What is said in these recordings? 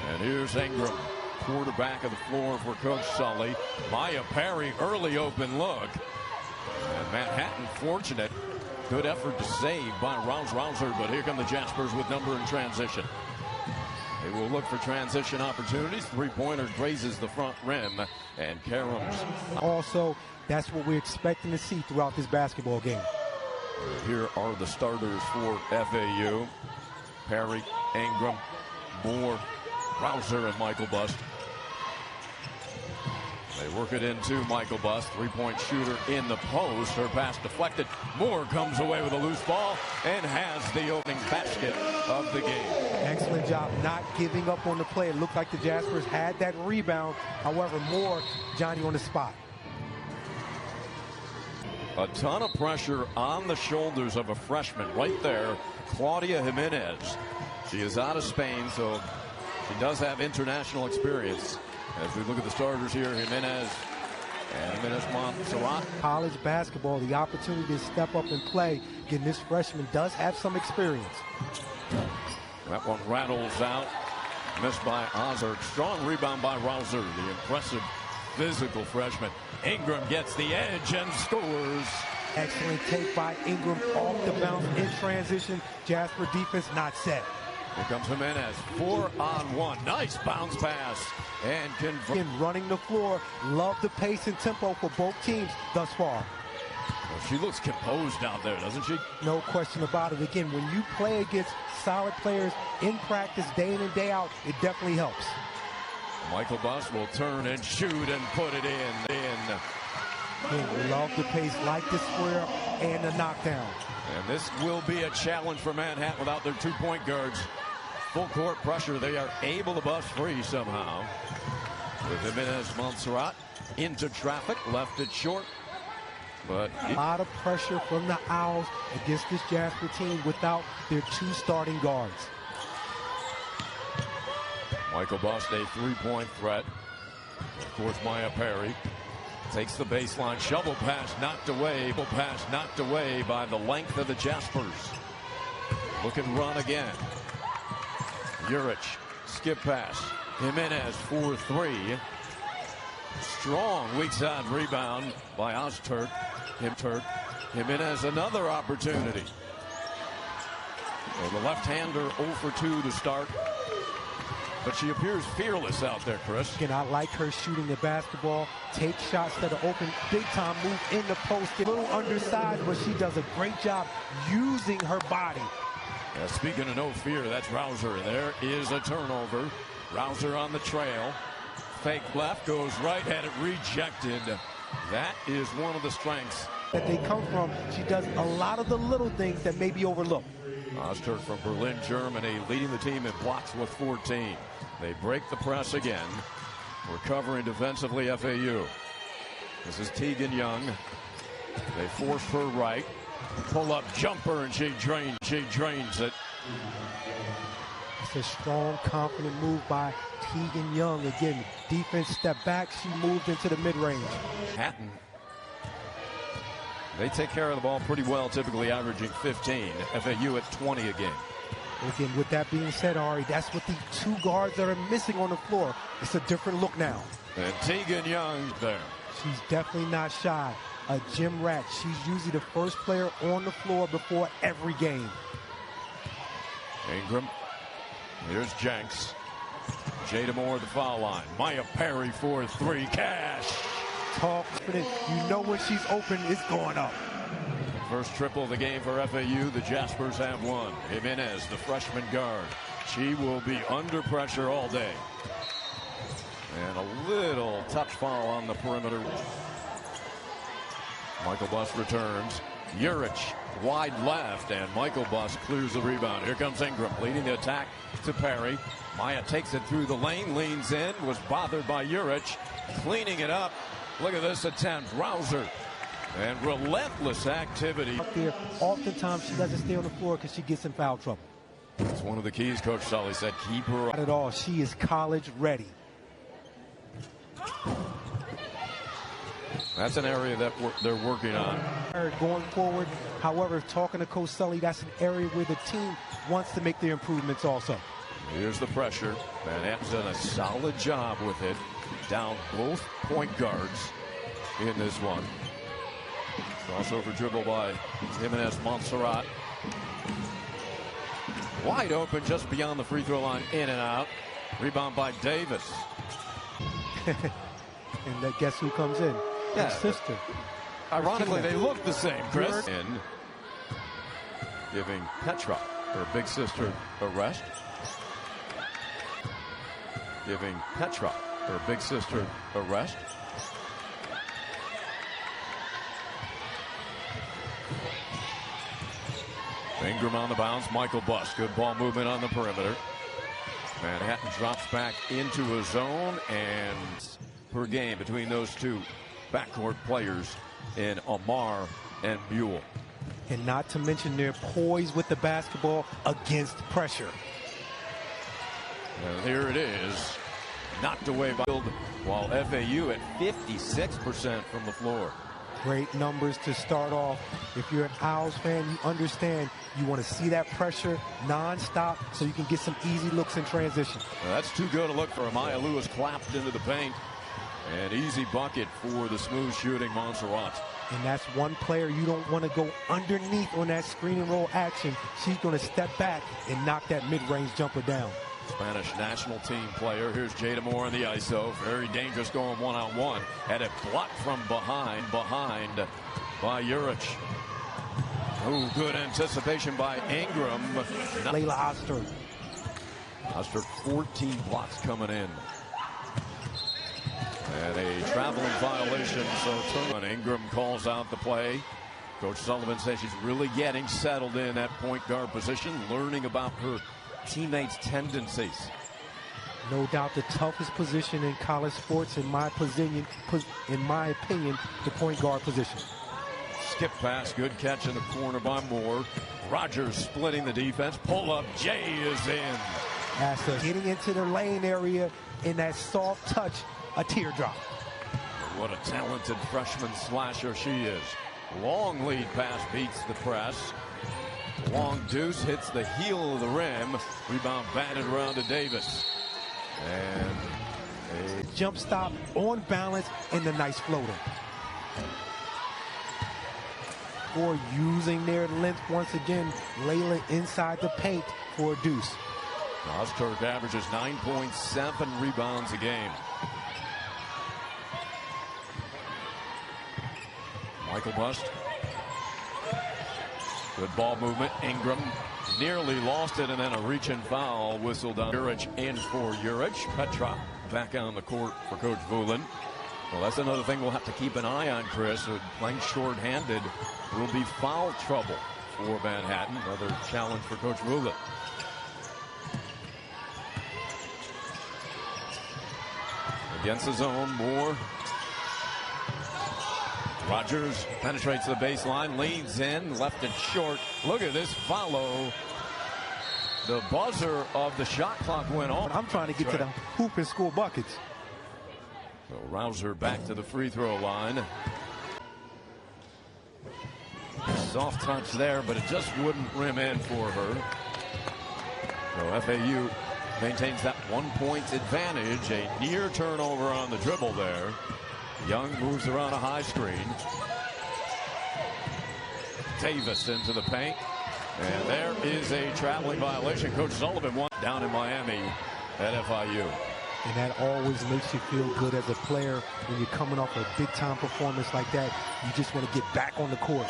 And here's Ingram, quarterback of the floor for Coach Sully. Maya Perry, early open look. And Manhattan fortunate. Good effort to save by Rouser, but here come the Jaspers with number in transition. They will look for transition opportunities. Three-pointer grazes the front rim, and Karams. Also, that's what we're expecting to see throughout this basketball game. Here are the starters for FAU. Perry, Ingram, Moore, Rouser, and Michael Bust. They work it into Michael Bust, three-point shooter in the post. Her pass deflected. Moore comes away with a loose ball and has the opening basket of the game. Excellent job not giving up on the play. It looked like the Jaspers had that rebound. However, Moore, Johnny on the spot. A ton of pressure on the shoulders of a freshman right there, Claudia Jimenez. She is out of Spain, so she does have international experience. As we look at the starters here, Jimenez and Jimenez Montserrat. College basketball, the opportunity to step up and play. Again, this freshman does have some experience. That one rattles out. Missed by Ozark. Strong rebound by Rouser, the impressive physical freshman. Ingram gets the edge and scores. Excellent take by Ingram off the bounce in transition. Jasper defense not set. Here comes Jimenez, 4-on-1. Nice bounce pass. And again, running the floor. Love the pace and tempo for both teams thus far. Well, she looks composed out there, doesn't she? No question about it. Again, when you play against solid players in practice day in and day out, it definitely helps. Michael Bust will turn and shoot and put it in. Again, love the pace, like the square and the knockdown. And this will be a challenge for Manhattan without their two-point guards. Full court pressure. They are able to bust free somehow. With Jimenez Montserrat into traffic, left it short. But a lot of pressure from the Owls against this Jasper team without their two starting guards. Michael Bust, a three-point threat. Of course, Maya Perry takes the baseline. Shovel pass knocked away. Pass knocked away by the length of the Jaspers. Look and run again. Urich, skip pass. Jimenez for three. Strong weak side rebound by Ozturk. Jimenez another opportunity. Well, the left-hander 0 for 2 to start. But she appears fearless out there, Chris. Again, I like her shooting the basketball, take shots that are open, big-time move in the post. A little undersized, but she does a great job using her body. Speaking of no fear, that's Rouser. There is a turnover. Rouser on the trail. Fake left, goes right, had it rejected. That is one of the strengths that they come from. She does a lot of the little things that may be overlooked. Ozturk from Berlin, Germany, leading the team in blocks with 14. They break the press again. Recovering defensively, FAU. This is Tegan Young. They force her right. Pull-up jumper, and she drains it. It's a strong, confident move by Tegan Young. Again, defense step back. She moved into the mid-range. Hatton. They take care of the ball pretty well, typically averaging 15. FAU at 20 a game. Again, with that being said, Ari, that's what the two guards that are missing on the floor. It's a different look now. And Tegan Young there. She's definitely not shy. A gym rat. She's usually the first player on the floor before every game. Ingram. Here's Jenks. Jada Moore at the foul line. Maya Perry for three. Cash. Talk. You know when she's open, it's going up. First triple of the game for FAU. The Jaspers have won. Jimenez, the freshman guard. She will be under pressure all day. And a little touch foul on the perimeter. Michael Bust returns. Urich wide left, and Michael Bust clears the rebound. Here comes Ingram leading the attack to Perry. Maya takes it through the lane, leans in, was bothered by Urich, cleaning it up. Look at this attempt. Rouser. And relentless activity. Up there, oftentimes she doesn't stay on the floor because she gets in foul trouble. It's one of the keys, Coach Sully said. Keep her not at all. She is college ready. That's an area that they're working on. Going forward, however, talking to Coach Sully, that's an area where the team wants to make their improvements also. Here's the pressure. Manhattan's done a solid job with it. Down both point guards in this one. Crossover dribble by Jimenez Montserrat. Wide open just beyond the free throw line, in and out. Rebound by Davis. And guess who comes in? Yeah. His sister. Ironically, they look the same, Chris. And giving Petra, her big sister, a rest. Giving Petra, her big sister, a rest. Ingram on the bounce. Michael Buss. Good ball movement on the perimeter. Manhattan drops back into a zone, and per game between those two backcourt players in Amar and Buell. And not to mention they're poised with the basketball against pressure. And here it is. Knocked away by while FAU at 56% from the floor. Great numbers to start off. If you're an Owls fan, you understand you want to see that pressure nonstop so you can get some easy looks in transition. Well, that's too good a look for Amaya Lewis, clapped into the paint. An easy bucket for the smooth shooting Montserrat. And that's one player you don't want to go underneath on that screen and roll action. She's going to step back and knock that mid-range jumper down. Spanish national team player. Here's Jada Moore in the ISO. Very dangerous going one-on-one. Had it blocked from behind by Juric. Oh, good anticipation by Ingram. Layla Oster. Oster, 14 blocks coming in. And a traveling violation, so Ingram calls out the play. Coach Sullivan says she's really getting settled in that point guard position, learning about her teammates' tendencies. No doubt the toughest position in college sports, in my opinion, the point guard position. Skip pass, good catch in the corner by Moore. Rogers splitting the defense. Pull up, Jay is in. After getting into the lane area in that soft touch, a teardrop. What a talented freshman slasher she is. Long lead pass beats the press. Long deuce hits the heel of the rim. Rebound batted around to Davis. And a jump stop on balance and the nice floater. For using their length once again, Layla inside the paint for a deuce. Ozturk averages 9.7 rebounds a game. Michael Buss. Good ball movement. Ingram nearly lost it, and then a reach and foul whistled on. Juric in for Juric. Petra back on the court for Coach Vullin. Well, that's another thing we'll have to keep an eye on, Chris. Playing short-handed will be foul trouble for Manhattan. Another challenge for Coach Vullin. Against the zone, Moore. Rogers penetrates the baseline, leans in, left it short. Look at this follow. The buzzer of the shot clock went off. I'm trying to get to the hoop and score buckets. So Rouser back to the free throw line. Soft touch there, but it just wouldn't rim in for her. So FAU maintains that 1-point advantage. A near turnover on the dribble there. Young moves around a high screen. Davis into the paint. And there is a traveling violation. Coach Sullivan won down in Miami at FIU. And that always makes you feel good as a player when you're coming off a big-time performance like that. You just want to get back on the court.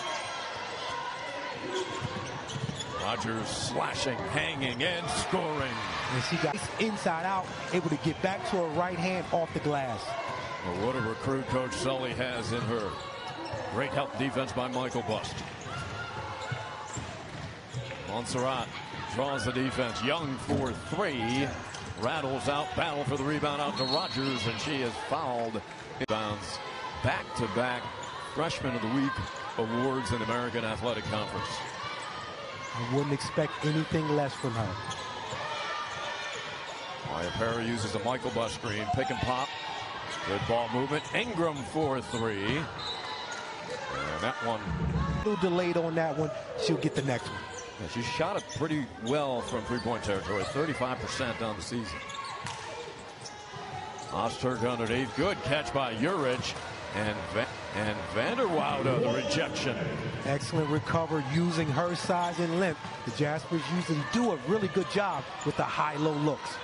Rogers slashing, hanging, and scoring. And she got inside out, able to get back to her right hand off the glass. Well, what a recruit Coach Sully has in her. Great help defense by Michael Buss. Montserrat draws the defense. Young for three. Rattles out, battle for the rebound out to Rogers, and she is fouled. Bounce back-to-back Freshman of the Week awards in the American Athletic Conference. I wouldn't expect anything less from her. Maya Perry uses a Michael Buss screen, pick and pop. Good ball movement. Ingram for three. And that one. A little delayed on that one. She'll get the next one. Yeah, she shot it pretty well from three-point territory, 35% on the season. Ozturk underneath, good catch by Juric, and Vanderwoude, the rejection. Excellent recover using her size and length. The Jaspers usually do a really good job with the high-low looks.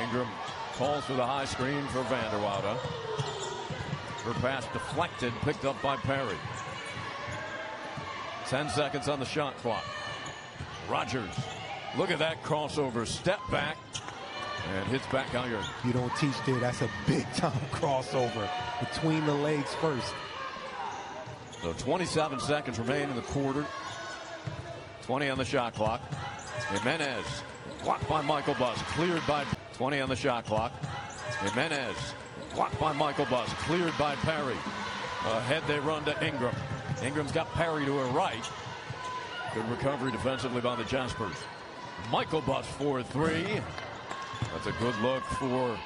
Ingram calls for the high screen for Vanderwoude. Her pass deflected, picked up by Perry. 10 seconds on the shot clock. Rogers, look at that crossover, step back, and hits back iron. You don't teach there. That's a big-time crossover between the legs first. So 27 seconds remain in the quarter. 20 on the shot clock. Jimenez, blocked by Michael Buss, cleared by 20 on the shot clock. Jimenez, blocked by Michael Buss, cleared by Perry. Ahead they run to Ingram. Ingram's got Perry to her right. Good recovery defensively by the Jaspers. Michael Buss for three. That's a good look for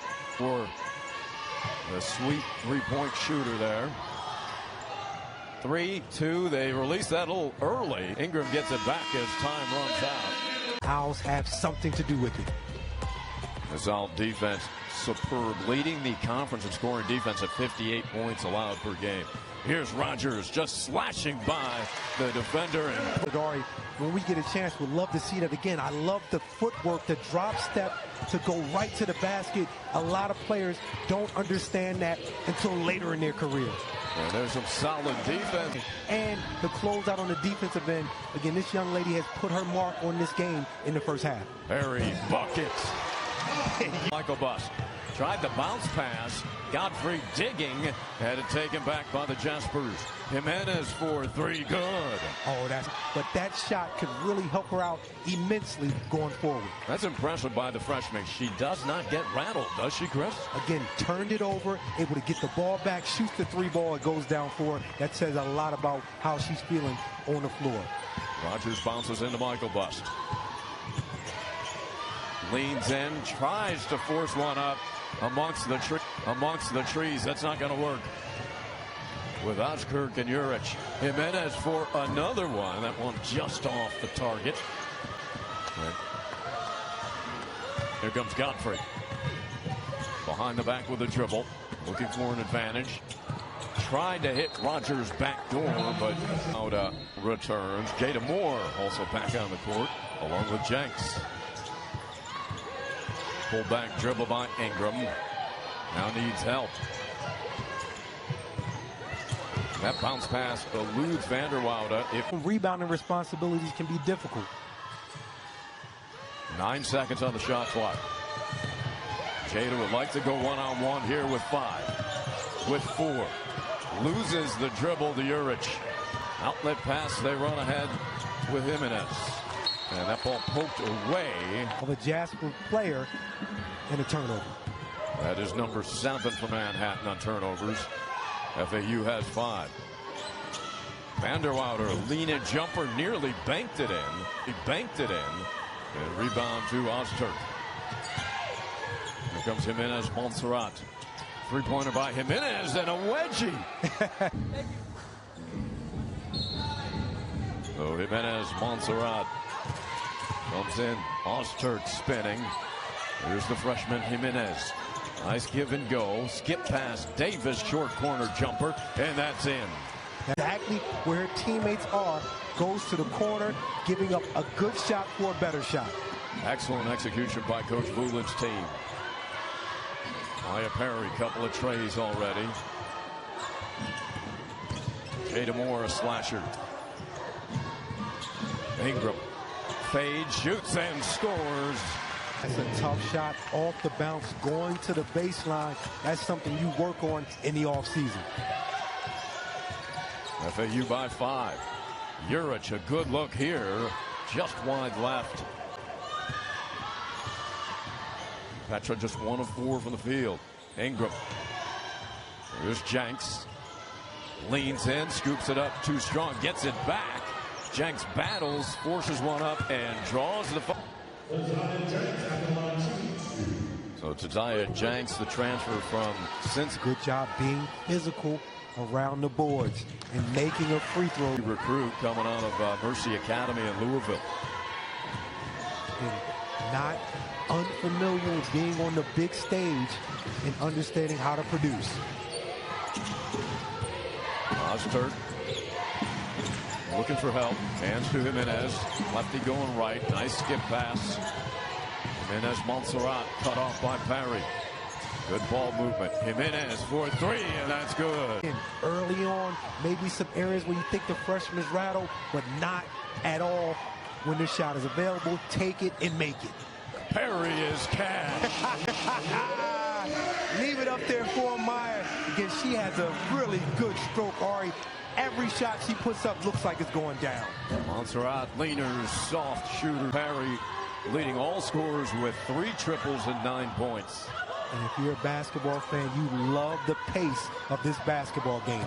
the sweet three-point shooter there. 3-2. They release that a little early. Ingram gets it back as time runs out. Owls have something to do with it. This Owl defense superb, leading the conference in scoring defense at 58 points allowed per game. Here's Rogers just slashing by the defender. And when we get a chance, we'd love to see that again. I love the footwork, the drop step to go right to the basket. A lot of players don't understand that until later in their career. And there's some solid defense. And the closeout on the defensive end. Again, this young lady has put her mark on this game in the first half. Perry buckets. Michael Buss tried the bounce pass. Godfrey digging, had it taken back by the Jaspers. Jimenez for three, good. But that shot could really help her out immensely going forward. That's impressive by the freshman. She does not get rattled, does she, Chris? Again, turned it over, able to get the ball back, shoots the three ball, it goes down for her. That says a lot about how she's feeling on the floor. Rogers bounces into Michael Buss. Leans in, tries to force one up amongst the trees. That's not going to work. With Ozturk and Juric. Jimenez for another one. That one just off the target. Right. Here comes Godfrey. Behind the back with a dribble. Looking for an advantage. Tried to hit Rogers' back door, but out returns. Jada Moore also back on the court, along with Jenks. Pull back dribble by Ingram. Now needs help. That bounce pass eludes Vanderwoude. Rebounding responsibilities can be difficult. 9 seconds on the shot clock. Jada would like to go one-on-one here with 5. With 4. Loses the dribble to Juric. Outlet pass, they run ahead with Jimenez. And that ball poked away. Of a Jasper player and a turnover. That is number 7 for Manhattan on turnovers. FAU has 5. Vanderwoude, lean-in jumper, nearly banked it in. He banked it in. And rebound to Ozturk. Here comes Jimenez Montserrat. Three-pointer by Jimenez and a wedgie. So Jimenez Montserrat comes in. Ozturk spinning. Here's the freshman Jimenez. Nice give and go. Skip pass. Davis short corner jumper. And that's in. Exactly where her teammates are. Goes to the corner, giving up a good shot for a better shot. Excellent execution by Coach Vulin's team. Maya Perry, couple of trays already. Jada Moore, a slasher. Ingram fades, shoots, and scores. That's a tough shot off the bounce, going to the baseline. That's something you work on in the offseason. FAU by 5. Juric, a good look here, just wide left. Petra just 1 of 4 from the field. Ingram. Here's Jenks. Leans in, scoops it up too strong, gets it back. Jenks battles, forces one up, and draws the foul. So Tazaya Jenks, the transfer from Cincinnati. Good job being physical around the boards and making a free throw. Recruit coming out of Mercy Academy in Louisville. And not unfamiliar with being on the big stage and understanding how to produce. Ozturk looking for help. Hands to Jimenez. Lefty going right. Nice skip pass. Jimenez Montserrat cut off by Parry. Good ball movement. Jimenez for three, and that's good. And early on, maybe some areas where you think the freshman's rattled, but not at all when the shot is available. Take it and make it. Parry is cash. Leave it up there for Meyer. Again, she has a really good stroke, Ari. Every shot she puts up looks like it's going down. Montserrat, leaners, soft shooter. Parry leading all scorers with 3 triples and 9 points. And if you're a basketball fan, you love the pace of this basketball game.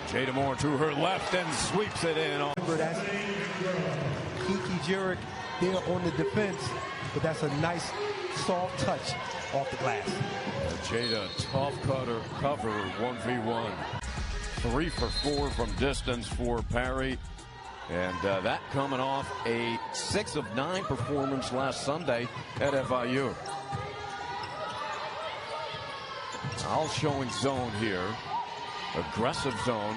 Jada Moore to her left and sweeps it in. Remember, that's Kiki Jurek there on the defense, but that's a nice soft touch off the glass. Jada, tough cover, 1v1. 3 for 4 from distance for Parry. And that coming off a 6 of 9 performance last Sunday at FAU. All showing zone here. Aggressive zone.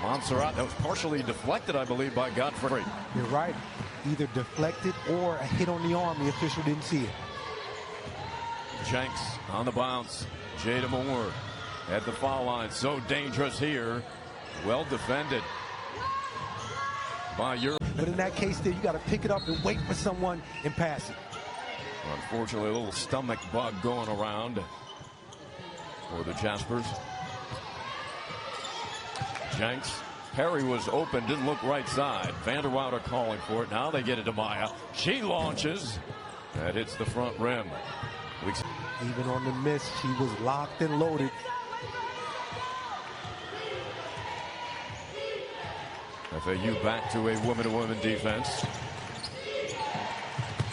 Montserrat, that was partially deflected, I believe, by Godfrey. You're right. Either deflected or a hit on the arm. The official didn't see it. Jenks on the bounce. Jada Moore at the foul line. So dangerous here. Well defended by Europe. But in that case there, you got to pick it up and wait for someone and pass it. Unfortunately, a little stomach bug going around for the Jaspers. Jenks. Parry was open, didn't look right side. Vanderwouder calling for it. Now they get it to Maya. She launches. That hits the front rim. Even on the miss, she was locked and loaded. FAU back to a woman-to-woman defense.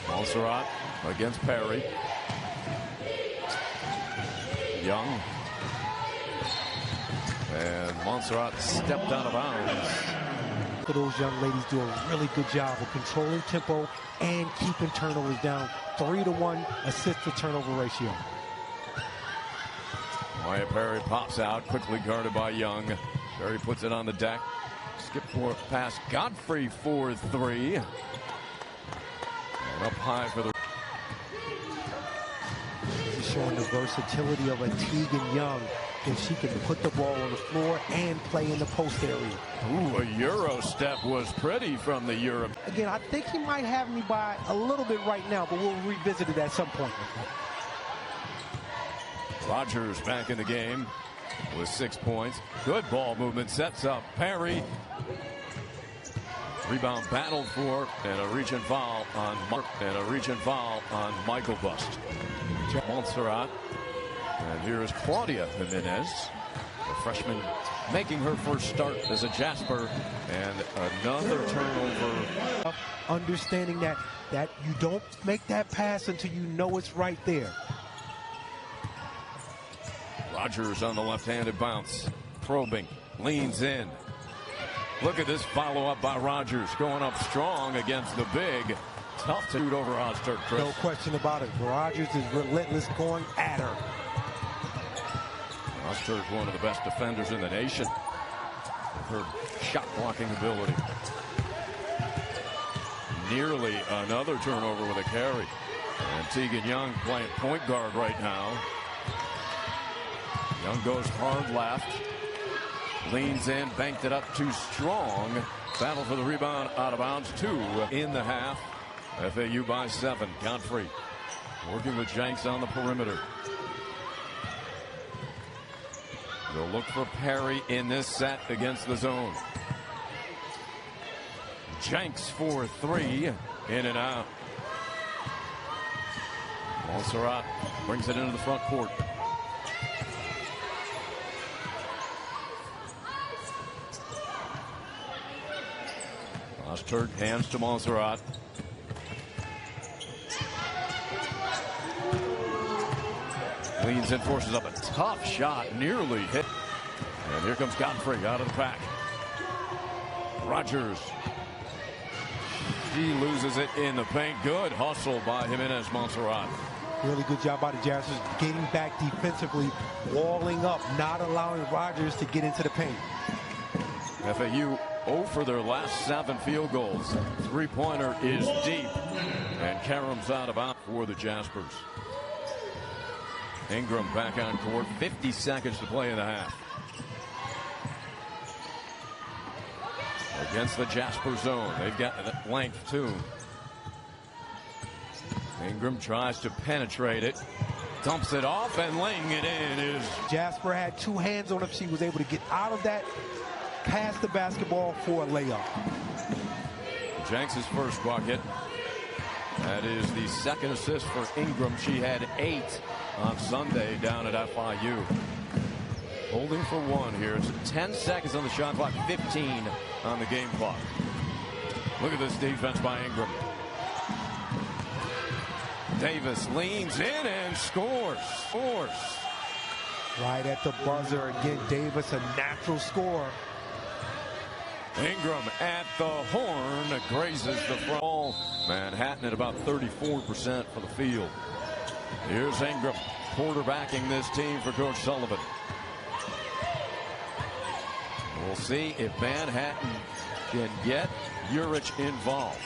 Montserrat against Parry. Young. And Montserrat stepped out of bounds. Those young ladies do a really good job of controlling tempo and keeping turnovers down. 3-to-1 assist-to-turnover ratio. Maya Parry pops out, quickly guarded by Young. Parry puts it on the deck. Skip past Godfrey for 3. And up high for the... She's showing the versatility of a Tegan Young. If she can put the ball on the floor and play in the post area. Ooh, a Euro step was pretty from the Europe. Again, I think he might have me by a little bit right now, but we'll revisit it at some point. Rogers back in the game with 6 points. Good ball movement, sets up Parry. Rebound battled for, and a reach and foul on Michael Bust. Montserrat. And here is Claudia Jimenez, the freshman, making her first start as a Jasper, and another turnover. Understanding that you don't make that pass until you know it's right there. Rogers on the left-handed bounce, probing, leans in. Look at this follow-up by Rogers, going up strong against the big. Tough to shoot over Ozturk, Chris. No question about it. Rogers is relentless going at her. Ozturk, one of the best defenders in the nation. Her shot blocking ability. Nearly another turnover with a carry. And Tegan Young playing point guard right now. Young goes hard left. Leans in, banked it up too strong. Battle for the rebound, out of bounds. 2 in the half. FAU by 7. Godfrey working with Jenks on the perimeter. They'll look for Parry in this set against the zone. Jenks for 3. In and out. Montserrat brings it into the front court. Ozturk hands to Montserrat. Leans in, forces up a tough shot, nearly hit. And here comes Godfrey out of the pack. Rogers. She loses it in the paint. Good hustle by Jimenez Montserrat. Really good job by the Jaspers getting back defensively, walling up, not allowing Rogers to get into the paint. FAU 0 for their last 7 field goals. Three-pointer is deep. And Karam's out of bounds for the Jaspers. Ingram back on court. 50 seconds to play in the half. Against the Jasper zone. They've got length too. Ingram tries to penetrate it. Dumps it off and laying it in is. Jasper had 2 hands on it. She was able to get out of that, pass the basketball for a layup. Jenks' first bucket. That is the second assist for Ingram. She had 8 on Sunday down at FIU. Holding for 1 here. It's 10 seconds on the shot clock, 15 on the game clock. Look at this defense by Ingram. Davis leans in and scores. Right at the buzzer again. Davis, a natural scorer. Ingram at the horn grazes the front. Ball. Manhattan at about 34% for the field. Here's Ingram quarterbacking this team for Coach Sullivan. We'll see if Manhattan can get Urich involved.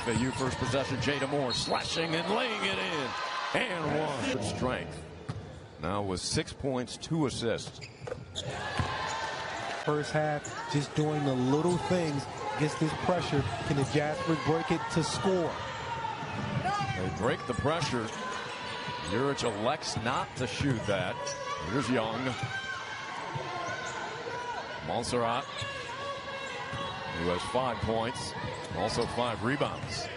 FAU first possession. Jada Moore slashing and laying it in. And 1. Good strength. Now with 6 points, 2 assists. First half, just doing the little things against this pressure. Can the Jaspers break it to score? They break the pressure. Urich elects not to shoot that. Here's Young. Montserrat, who has 5 points, also 5 rebounds.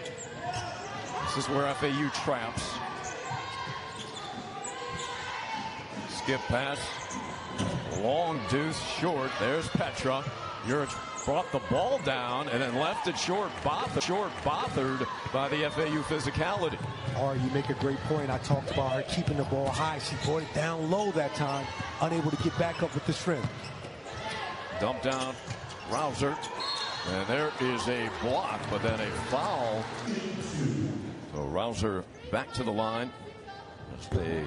This is where FAU traps. Skip pass. Long deuce short. There's Petra. Urich brought the ball down and then left it short. Bothered by the FAU physicality. Or you make a great point. I talked about her keeping the ball high. She brought it down low that time, unable to get back up with the strength. Dump down, Rouser, and there is a block, but then a foul. So Rouser back to the line. That's the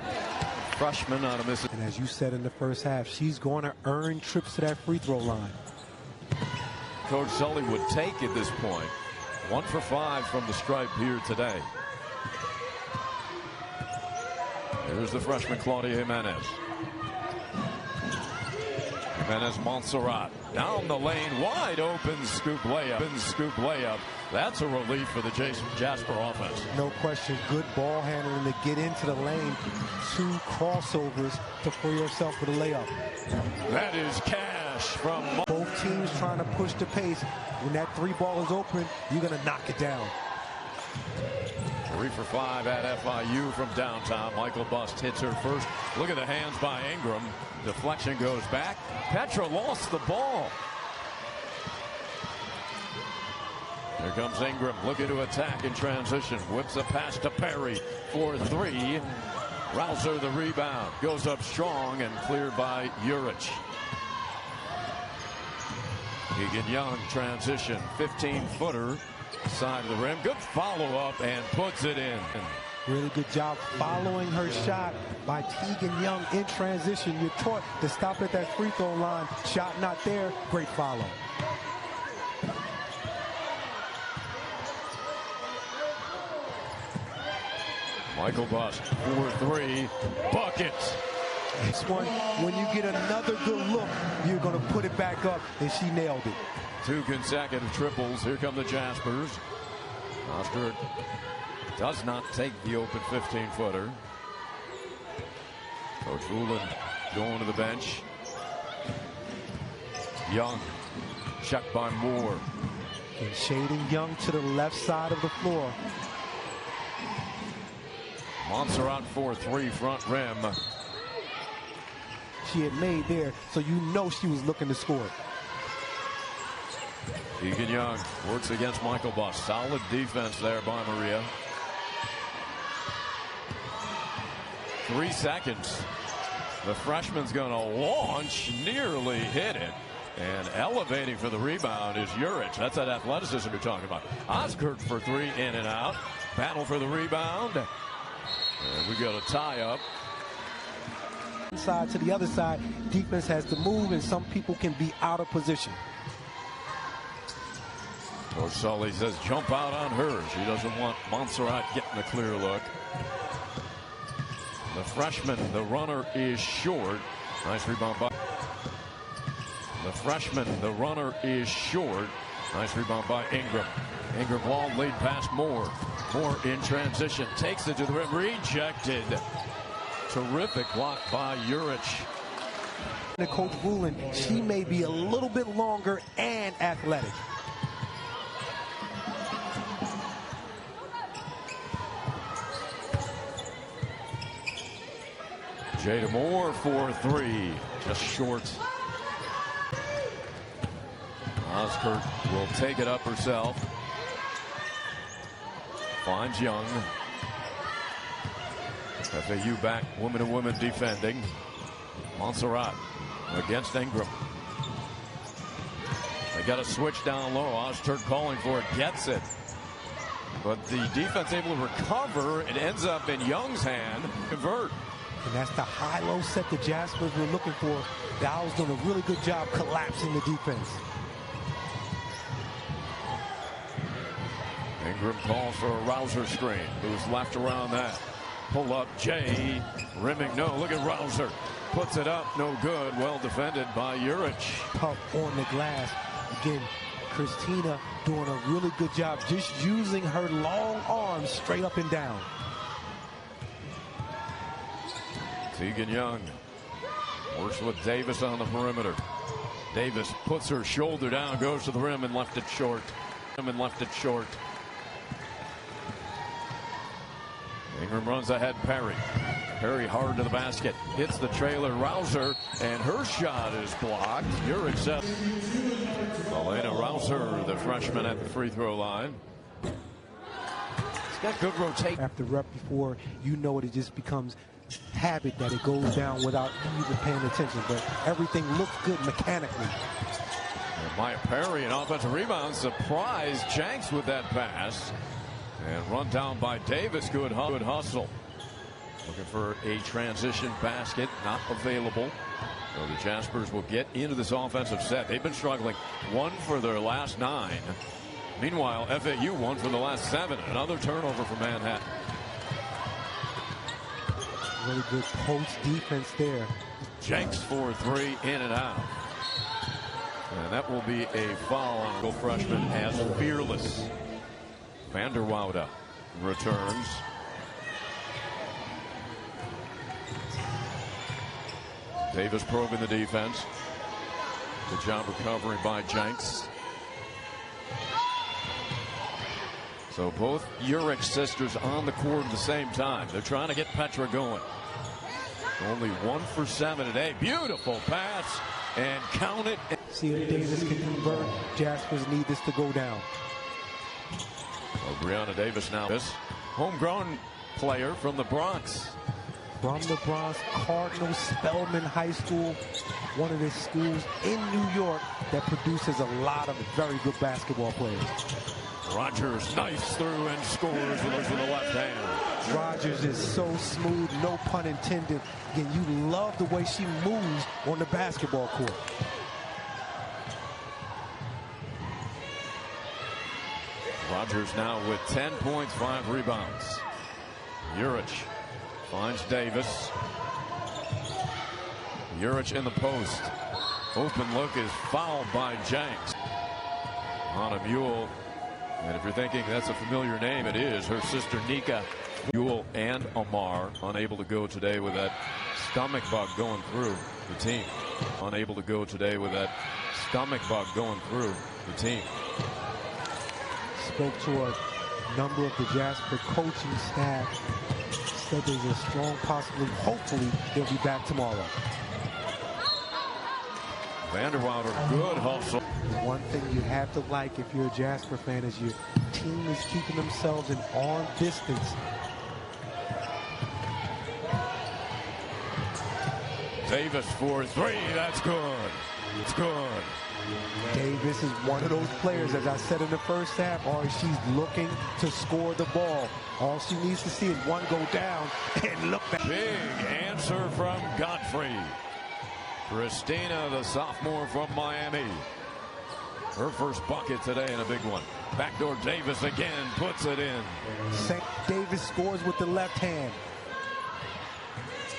freshman out of Mississippi. And as you said in the first half, she's going to earn trips to that free throw line. Coach Sully would take at this point. 1 for 5 from the stripe here today. Here's the freshman Claudia Jimenez. Jimenez Montserrat down the lane, wide open scoop layup. That's a relief for the Jasper offense. No question, good ball handling to get into the lane. 2 crossovers to free yourself with a layup. That is cash from both teams trying to push the pace. When that 3 ball is open, you're going to knock it down. 3 for 5 at FIU from downtown. Michael Bust hits her first. Look at the hands by Ingram. Deflection goes back. Petra lost the ball. Here comes Ingram looking to attack in transition. Whips a pass to Perry for 3. Rouser the rebound. Goes up strong and cleared by Urich. Keegan Young transition. 15-footer. Side of the rim. Good follow-up and puts it in. Really good job following her shot by Tegan Young in transition. You're taught to stop at that free throw line. Shot not there. Great follow. Michael Bust, 4-3, buckets. This one, when you get another good look, you're going to put it back up, and she nailed it. 2 consecutive triples. Here come the Jaspers. Oster does not take the open 15-footer. Coach Woolen going to the bench. Young, checked by Moore. And shading Young to the left side of the floor. Montserrat 4-3 front rim. She had made there, so you know she was looking to score it. Keegan Young works against Michael Bust. Solid defense there by Maria. 3 seconds. The freshman's going to launch, nearly hit it. And elevating for the rebound is Juric. That's that athleticism you're talking about. Osgood for 3, in and out. Battle for the rebound. And we got a tie up. Side to the other side, defense has to move, and some people can be out of position. Coach Sully says jump out on her. She doesn't want Montserrat getting a clear look. The freshman, the runner, is short. Nice rebound by the freshman. The runner is short. Nice rebound by Ingram. Ingram long lead pass Moore. Moore in transition. Takes it to the rim. Rejected. Terrific block by Juric. The coach ruling she may be a little bit longer and athletic. Jada Moore for 3. Just short. Osgood will take it up herself. Finds Young. FAU back, woman to woman defending. Montserrat against Ingram. They got a switch down low. Osgood calling for it, gets it. But the defense able to recover. It ends up in Young's hand. Convert. And that's the high-low set the Jaspers were looking for. Dowell's doing a really good job collapsing the defense. Ingram calls for a Rouser screen. Who's left around that. Pull up Jay. Rimming, no. Look at Rouser. Puts it up, no good. Well defended by Juric. Puck on the glass. Again, Christina doing a really good job just using her long arms straight up and down. Tegan Young works with Davis on the perimeter. Davis puts her shoulder down, goes to the rim and left it short. Ingram runs ahead. Perry hard to the basket. Hits the trailer. Rouser, and her shot is blocked. Juric set. Elena Rouser, the freshman at the free throw line. She's got good rotation. After rep before, you know it just becomes habit that it goes down without even paying attention, but everything looks good mechanically. And Maya Perry, an offensive rebound, surprised Jenks with that pass, and run down by Davis. Good hustle. Looking for a transition basket, not available. So the Jaspers will get into this offensive set. They've been struggling. 1 for their last 9. Meanwhile, FAU 1 for the last 7. Another turnover for Manhattan. Really good post defense there. Jenks for 3, in and out. And that will be a foul on the freshman as fearless. Vanderwoude returns. Davis probing the defense. Good job recovering by Jenks. So both Juric sisters on the court at the same time. They're trying to get Petra going. Only 1 for 7 today. Beautiful pass, and count it. See if Davis can convert. Jaspers need this to go down. Well, Brianna Davis now. This homegrown player from the Bronx. From the Bronx, Cardinal Spelman High School, one of the schools in New York that produces a lot of very good basketball players. Rogers knifes through and scores with the left hand. Rogers is so smooth, no pun intended. Again, you love the way she moves on the basketball court. Rogers now with 10 points, 5 rebounds. Juric finds Davis. Juric in the post. Open look is fouled by Jenks. On a Mule. And if you're thinking that's a familiar name, it is. Her sister Nika. Mule and Amar unable to go today with that stomach bug going through the team. Unable to go today with that stomach bug going through the team. Spoke to a number of the Jasper coaching staff. Said there's a strong possibility, hopefully, they'll be back tomorrow. Vanderwoude, good hustle. One thing you have to like if you're a Jasper fan is your team is keeping themselves in arm distance. Davis for three. That's good. It's good. Davis is one of those players, as I said in the first half, she's looking to score the ball. All she needs to see is one go down and look back. Big answer from Godfrey. Christina, the sophomore from Miami. Her first bucket today and a big one. Backdoor Davis again puts it in. Davis scores with the left hand.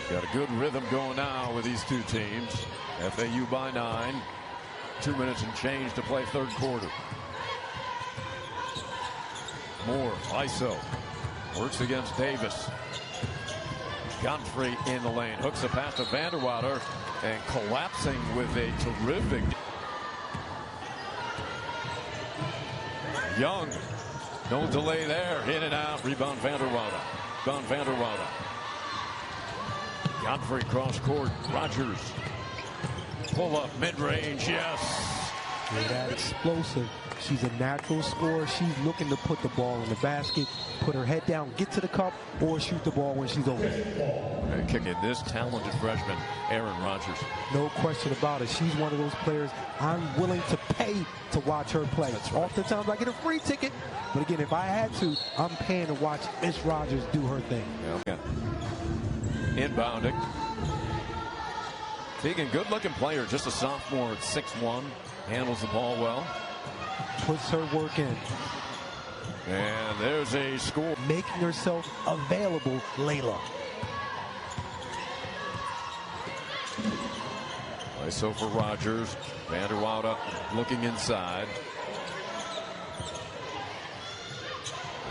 Got a good rhythm going now with these two teams. FAU by 9. 2 minutes and change to play third quarter. Moore, ISO. Works against Davis. Godfrey in the lane. Hooks a pass to Vanderwater and collapsing with a terrific. Young. No delay there. In and out. Rebound Vanderwater. Godfrey cross court. Rogers. Pull up mid-range. Yes. That explosive. She's a natural scorer. She's looking to put the ball in the basket, put her head down, get to the cup, or shoot the ball when she's open. And kicking this talented freshman, Aaron Rodgers. No question about it. She's one of those players I'm willing to pay to watch her play. That's right. Oftentimes I get a free ticket, but again, if I had to, I'm paying to watch Miss Rodgers do her thing. Yeah. Inbounding. Tegan, good-looking player, just a sophomore at 6'1", handles the ball well. Puts her work in. And there's a score. Making herself available, Layla. ISO for Rogers. Vanderwater looking inside.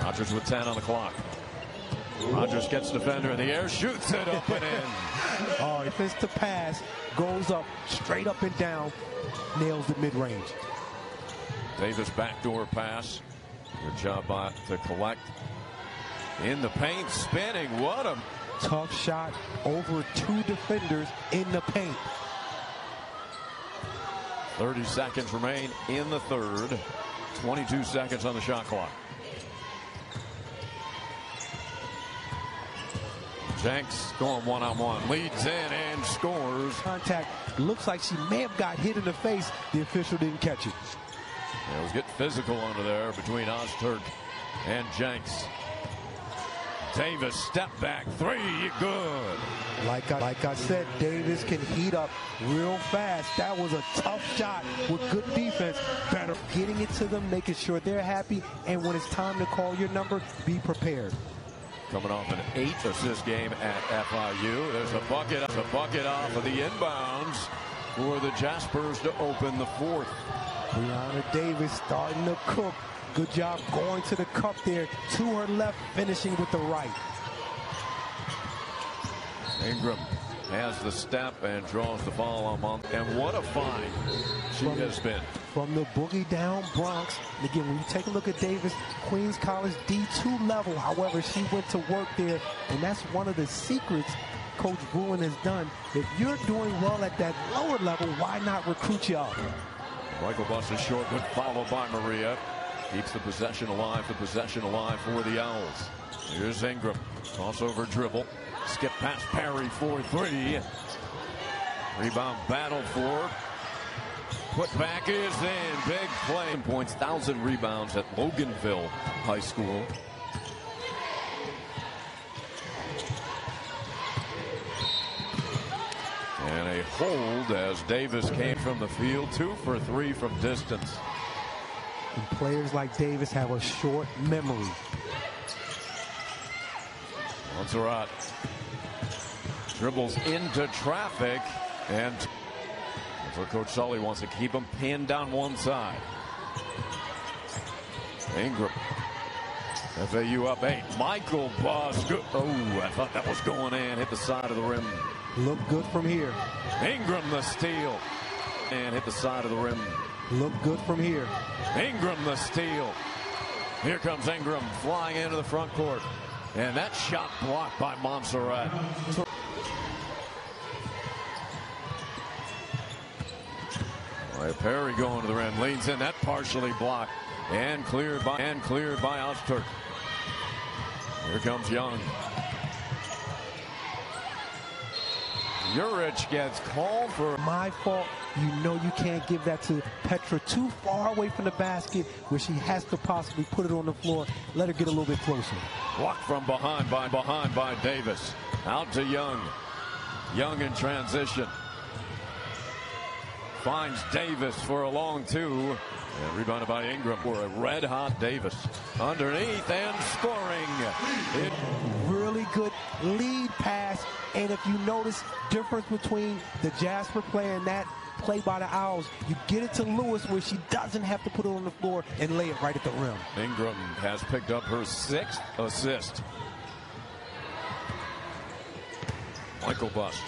Rogers with 10 on the clock. Rogers gets defender in the air, shoots it up and in. Oh, if it's the pass, goes up, straight up and down, nails the mid-range. Davis backdoor pass. Good job to collect. In the paint, spinning. What a tough shot over two defenders in the paint. 30 seconds remain in the third. 22 seconds on the shot clock. Jenks going one-on-one, leads in and scores. Contact looks like she may have got hit in the face. The official didn't catch it. It was getting physical under there between Ozturk and Jenks. Davis step back three, good. Like I said, Davis can heat up real fast. That was a tough shot with good defense. Better getting it to them, making sure they're happy, and when it's time to call your number, be prepared. Coming off an 8-assist game at FIU. There's a bucket off of the inbounds for the Jaspers to open the fourth. Brianna Davis starting to cook. Good job going to the cup there. To her left, finishing with the right. Ingram has the step and draws the foul on Monk. And what a find she has been. From the boogie down Bronx. And again, when you take a look at Davis, Queens College D2 level. However, she went to work there. And that's one of the secrets Coach Bruin has done. If you're doing well at that lower level, why not recruit you up? Michael Buss is short, but followed by Maria. Keeps the possession alive for the Owls. Here's Ingram. Crossover dribble. Skip past Perry for three. Rebound battle for. Put back is in. Big play. Points, 1,000 rebounds at Loganville High School. And a hold as Davis came from the field. 2 for 3 from distance. And players like Davis have a short memory. Montserrat dribbles into traffic, and that's what Coach Sully wants to keep him pinned down one side. Ingram. FAU up 8. Michael Buss. Oh, I thought that was going in. Hit the side of the rim. Look good from here. Ingram the steal. And hit the side of the rim. Look good from here. Ingram the steal. Here comes Ingram flying into the front court. And that shot blocked by Montserrat. Perry going to the rim, leans in, that partially blocked and cleared by Ozturk. Here comes Young. Urich gets called for. My fault. You know you can't give that to Petra too far away from the basket where she has to possibly put it on the floor. Let her get a little bit closer. Blocked from behind by Davis. Out to Young. Young in transition. Finds Davis for a long two. And rebounded by Ingram for a red-hot Davis. Underneath and scoring. Really good lead pass. And if you notice difference between the Jasper play and that play by the Owls, you get it to Lewis where she doesn't have to put it on the floor and lay it right at the rim. Ingram has picked up her 6th assist. Michael Bust.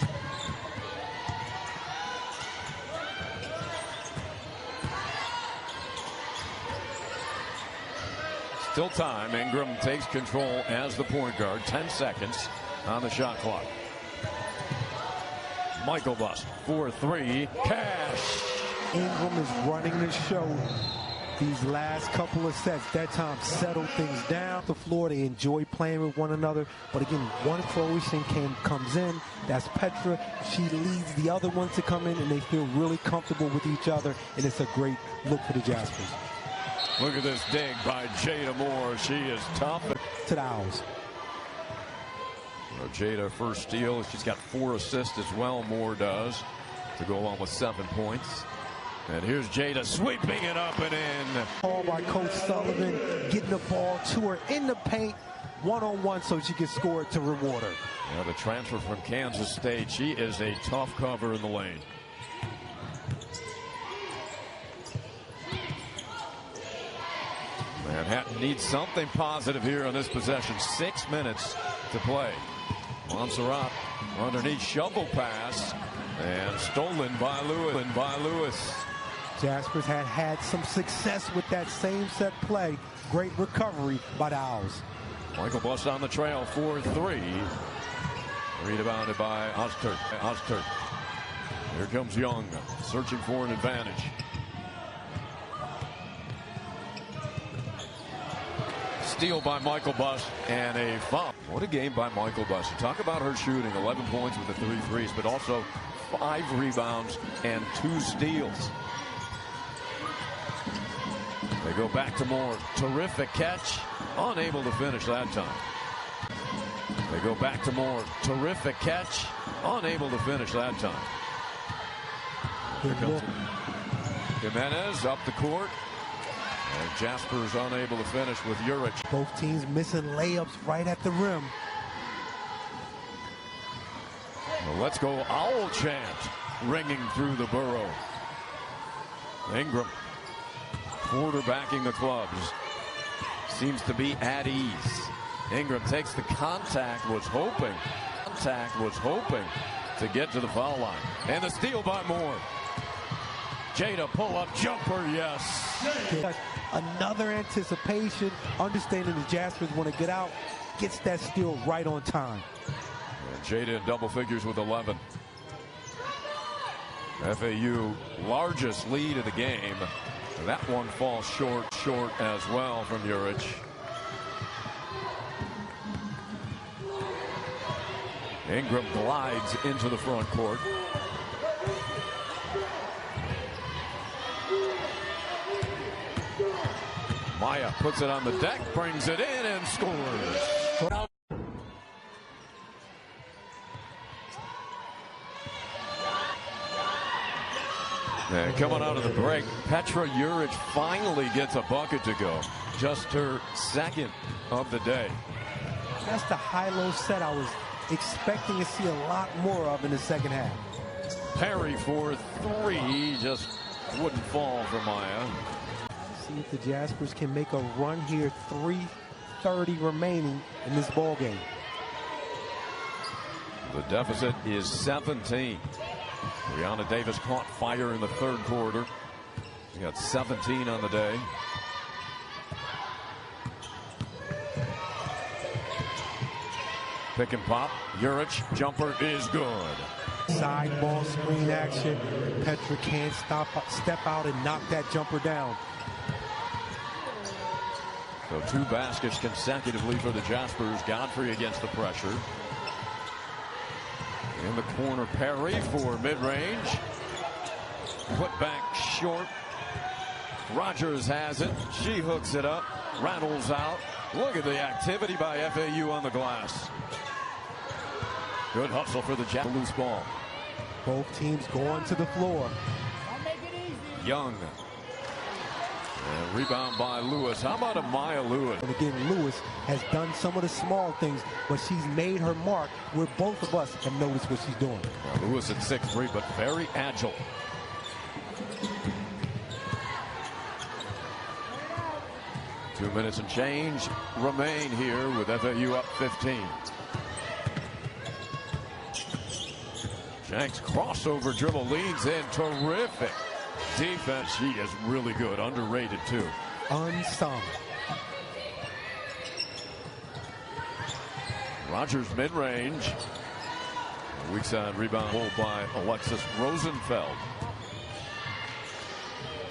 Still time. Ingram takes control as the point guard. 10 seconds on the shot clock. Michael Bust for 3. Cash. Ingram is running the show these last couple of sets. That time settled things down. The floor, they enjoy playing with one another. But again, one Croatian comes in. That's Petra. She leads the other ones to come in, and they feel really comfortable with each other. And it's a great look for the Jaspers. Look at this dig by Jada Moore. She is tough. To the Owls. Jada first steal. She's got 4 assists as well. Moore does to go along with 7 points. And here's Jada sweeping it up and in. Ball by Coach Sullivan, getting the ball to her in the paint, one-on-one, so she can score it to reward her. Yeah, the transfer from Kansas State. She is a tough cover in the lane. Manhattan needs something positive here on this possession. 6 minutes to play. Montserrat underneath, shovel pass, and stolen by Lewis. Jaspers had some success with that same set play. Great recovery by the Owls. Michael Bust on the trail for 3. Rebounded by Oster. Here comes Young, searching for an advantage. Steal by Michael Bust and a foul. What a game by Michael Bust. You talk about her shooting, 11 points with the 3 threes, but also 5 rebounds and 2 steals. They go back to Moore. Terrific catch. Unable to finish that time. They go back to Moore. Terrific catch. Unable to finish that time. Here comes Jimenez up the court. And Jasper's unable to finish with Urich. Both teams missing layups right at the rim. Well, let's go Owl chant ringing through the borough. Ingram quarterbacking the clubs. Seems to be at ease. Ingram takes the contact, was hoping to get to the foul line. And the steal by Moore. Jada pull-up jumper, yes. Another anticipation, understanding the Jaspers want to get out, gets that steal right on time. And Jada in double figures with 11. FAU largest lead of the game. That one falls short as well from Urich. Ingram glides into the front court. Maya puts it on the deck, brings it in, and scores. And coming out of the break, Petra Urich finally gets a bucket to go. Just her 2nd of the day. That's the high-low set I was expecting to see a lot more of in the second half. Perry for 3, just wouldn't fall for Maya. See if the Jaspers can make a run here. 3:30 remaining in this ball game. The deficit is 17. Brianna Davis caught fire in the 3rd quarter. She got 17 on the day. Pick and pop. Urich jumper is good. Side ball screen action. Petra can't step out and knock that jumper down. So 2 baskets consecutively for the Jaspers. Godfrey against the pressure. In the corner, Perry for mid-range. Put back short. Rogers has it. She hooks it up. Rattles out. Look at the activity by FAU on the glass. Good hustle for the Jazz. Loose ball. Both teams going to the floor. Young. And rebound by Lewis. How about Amaya Lewis? And again, Lewis has done some of the small things, but she's made her mark where both of us have noticed what she's doing. Now, Lewis at 6'3", but very agile. Two minutes and change remain here with FAU up 15. Shanks crossover dribble, leans in. Terrific defense. She is really good. Underrated too. Unsung. Rogers mid-range. Weak side rebound hold by Alexis Rosenfeld.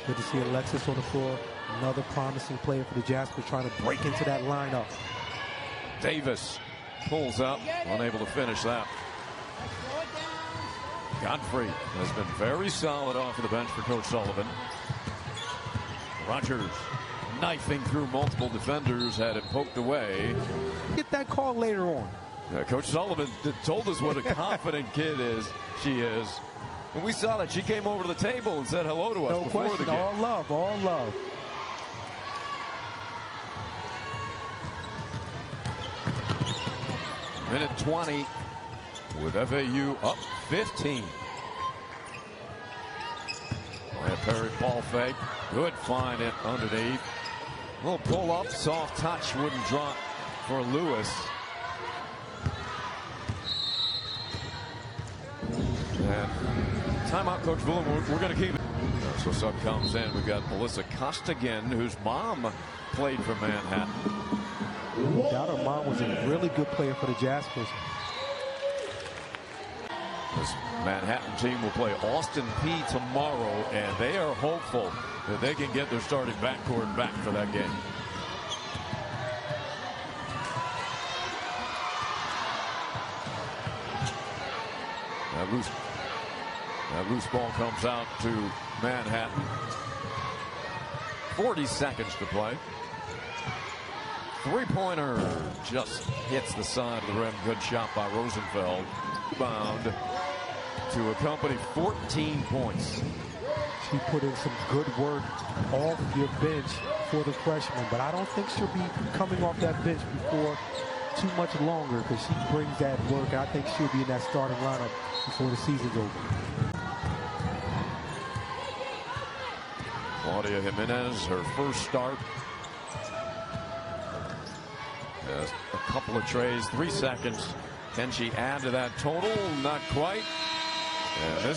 Good to see Alexis on the floor. Another promising player for the Jaspers trying to break into that lineup. Davis pulls up, unable to finish that. Godfrey has been very solid off of the bench for Coach Sullivan. Rogers knifing through multiple defenders, had it poked away. Get that call later on. Coach Sullivan told us what a confident kid she is. And we saw that she came over to the table and said hello to us no before question. the game. All love, all love. Minute 20 with FAU up 15. Maya Perry, ball fake. Good find it underneath. Little pull up, soft touch, wouldn't drop for Lewis. And timeout, Coach Boone. We're going to keep it. So sub comes in. We've got Melissa Costigan, whose mom played for Manhattan. No doubt her mom was a really good player for the Jaspers. This Manhattan team will play Austin Peay tomorrow, and they are hopeful that they can get their starting backcourt back for that game. That loose ball comes out to Manhattan. 40 seconds to play. Three-pointer just hits the side of the rim. Good shot by Rosenfeld. Rebound to accompany 14 points. She put in some good work off your bench for the freshman, but I don't think she'll be coming off that bench before too much longer because she brings that work. I think she'll be in that starting lineup before the season's over. Claudia Jimenez, her first start. Has a couple of trays, 3 seconds. Can she add to that total? Not quite. And this